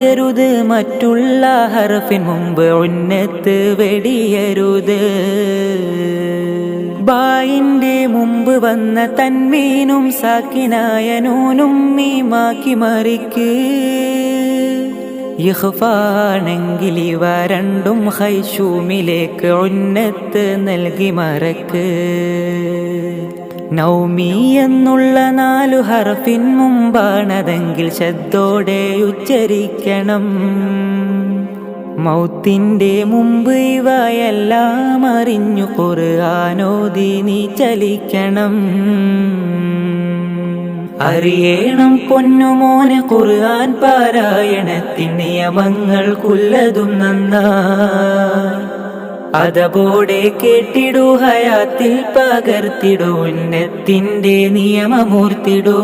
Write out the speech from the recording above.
രുത് മറ്റുള്ള ഹർഫിൻ മുമ്പ് ഉന്നത്ത് വെടിയരുത്. ബായിന്റെ മുമ്പ് വന്ന തൻവീനും സാക്കിനായ നൂനും മീമാക്കി മറിക്ക്. ഇഖ്ഫാണെങ്കിൽ ഇവ രണ്ടും ഖൈശൂമിലേക്ക് ഉന്നത്ത് നൽകി മറക്ക്. നൗമി എന്നുള്ള 4 ഹർഫിൻ മുമ്പാണതെങ്കിൽ ശബ്ദോടെ ഉച്ചരിക്കണം. മൗത്തിന്റെ മുമ്പ് ഇവയെല്ലാം അറിഞ്ഞു ഖുർആനോദി നീ ചലിക്കണം. അറിയണം പൊന്നുമോനെ ഖുർആൻ പാരായണത്തിൻ നിയമങ്ങൾക്കുള്ളതും നന്നായി. അതപോടെ കേട്ടിടൂ, ഹയാത്തിൽ പകർത്തിടൂ, ഉന്നത്തിന്റെ നിയമമൂർത്തിടൂ.